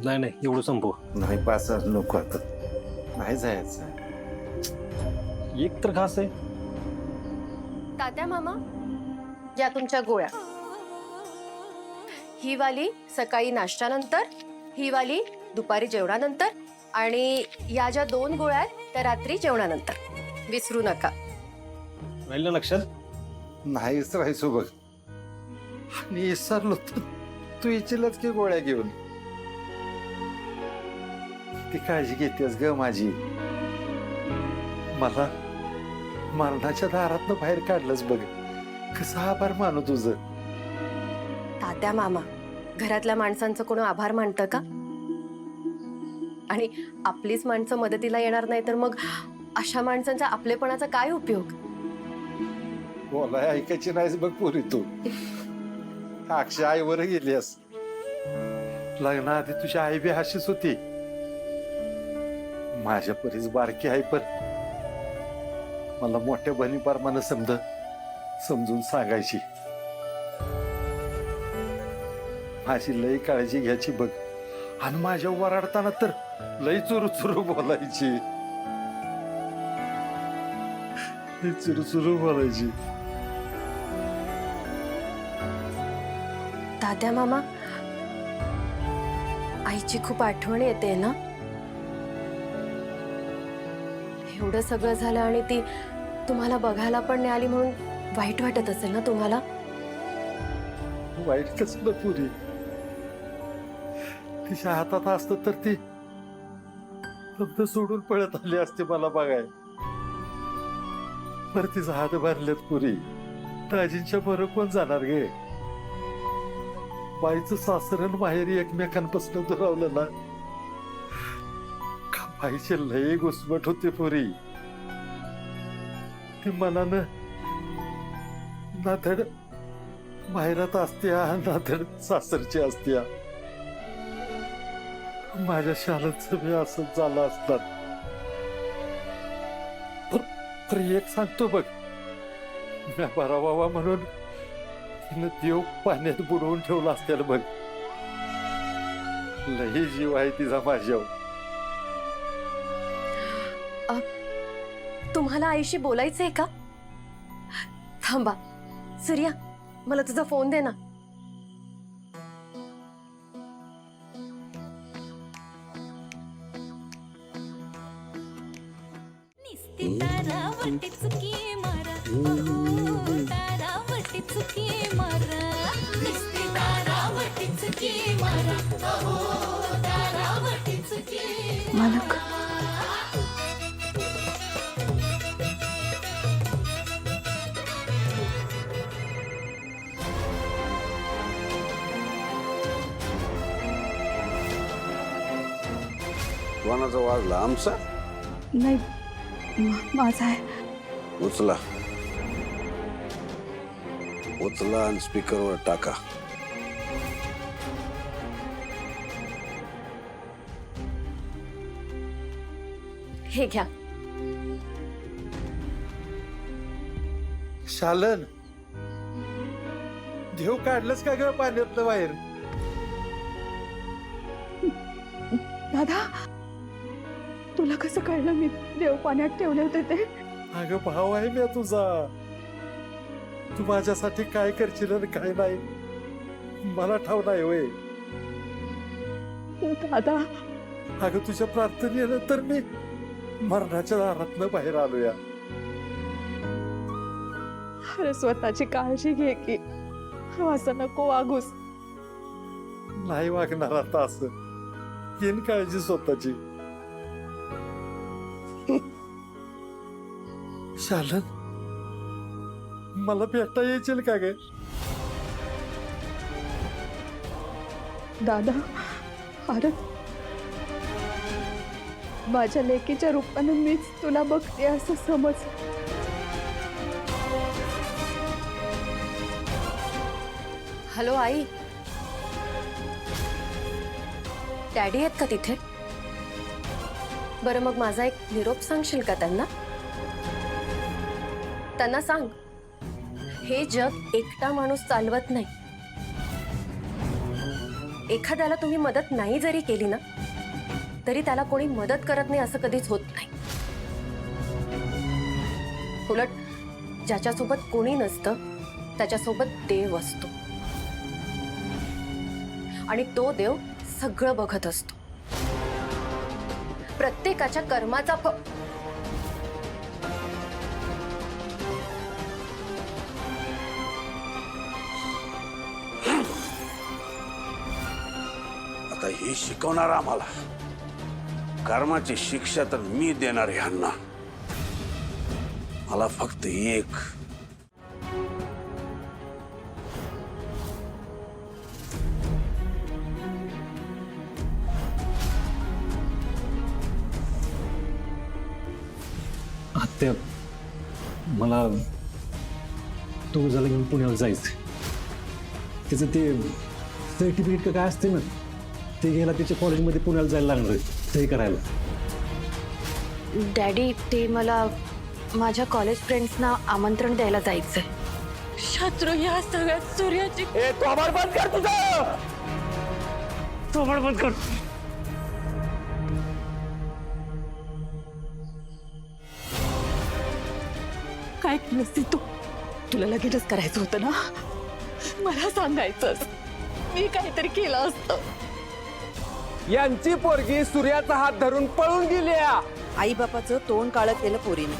नाही नाही एवढं संपव. नाही पाच नको आता, नाही जायचं. एक तर खास आहे. तात्या मामा, या तुमच्या गोळ्या. ही वाली सकाळी नाश्त्यानंतर, ही वाली दुपारी जेवणानंतर, आणि या ज्या 2 गोळ्या आहेत त्या रात्री जेवणानंतर. विसरू नका. राहील ना लक्षात? नाहीच राहायचो बघ. आणि विसरलो तर तू इचलच की गोळ्या घेऊन. ती काळजी घेतेस ग माझी. मला मरणाच्या दारातनं बाहेर काढलंच बघ. कसं आभार मानू तुझं. तात्या मामा, घरातल्या माणसांचं कोण आभार मानतं का? आणि आपलीच माणसं मदतीला येणार नाही तर मग अशा माणसांचा आपलेपणाचा काय उपयोग? बोलाय ऐकायची नाहीस बघ पुरी तू. अक्षय आईवर गेलीस. लग्नाआधी तुझी आई बी अशीच होती. माझ्या परीच बारकी आहे, पण मला मोठ्या बहिणी प्रमाणे समजून सांगायची. माझी लई काळजी घ्यायची बघ. आणि माझ्या वराडताना तर लई चुरू बोलायची. लई चुरू बोलायची. तात्या मामा, आईची खूप आठवण येते ना. एवढं सगळं झालं आणि ती तुम्हाला बघायला पण नाही आली म्हणून वाईट वाटत असेल ना तुम्हाला? वाईट कसलं पुरी. तिच्या हातात असत तर ती फक्त सोडून पळत आली असते मला बघाय. पर तिचा हात भरलेत पुरी. दाजींच्या बरोबर कोण जाणार गे. बाईचं सासरण माहेरी एकमेकांपासून दुरावलं ना. बाईचे लय घुसमट होते पुरी. ती मनानं ना धड माहेरात असत्या ना धड सासरची असत्या. माझ्या शाळेचं मी असंच झालं असतात. तर एक सांगतो बघ, मी बरा बाबा म्हणून तिनं देव पाण्यात बुडवून ठेवला असत्याला बघ. लई जीव आहे तिचा माझ्यावर. तुम्हाला आईशी बोलायचंय का? थांबा सूर्या, मला तुझा फोन दे ना. मालक, कोणाचा वाजला? आमचा? नाही, माझा आहे. उचला उचला आणि स्पीकरवर टाका. हे घ्या. शालन, देव काढलंच का ग पाण्यातलं बाहेर? दादा, तुला कसं कळलं मी देव पाण्यात ठेवले होते ते? अगं भाव आहे मी तुझा. तू माझ्यासाठी काय करशील आणि काय नाही मला ठाव नाही होय. दादा, अगं तुझ्या प्रार्थनेनंतर मी मरणाच्या दारातनं बाहेर आलोया. अरे स्वतःची काळजी घे की. असं नको वागूस. नाही वागणार आता असं. घेईन काळजी स्वतःची. शालन, मला भेटता येईल का ग? दादा, अरे माझ्या लेकीच्या रूपाने मीच तुला बघते असं समज. हॅलो आई, डॅडी आहेत का तिथे? बरं मग माझा एक निरोप सांगशील का त्यांना? त्यांना सांग, हे जग एकटा माणूस चालवत नाही. एखाद्याला तुम्ही मदत नाही जरी केली ना तरी त्याला कोणी मदत करत नाही असं कधीच होत नाही. उलट ज्याच्यासोबत कोणी नसतं त्याच्यासोबत देव असतो आणि तो देव सगळं बघत असतो. प्रत्येकाच्या कर्माचा आता हे शिकवणार आम्हाला. कर्माची शिक्षा तर मी देणार ह्यांना. मला फक्त एक आत्या मला तुळजाला घेऊन पुण्याला जायचं. त्याचं ते सर्टिफिकेट का काय असते ना ते घ्यायला त्याच्या कॉलेजमध्ये पुण्याला जायला लागणार आहे ते करायला. डॅडी ते मला माझ्या कॉलेज फ्रेंड्सना आमंत्रण द्यायला जायचंय. शत्रू या सगळ्यात सूर्याची बंद कर तुझं. थोबाड बंद कर. काय केलंस ते तू? तुला लगेचच करायचं होतं ना? मला सांगायचंच, मी काहीतरी केलं असतं. यांची पोरगी सूर्याचा हात धरून पळून गेली. आई बापाचं तोंड काळं केलं पोरीने.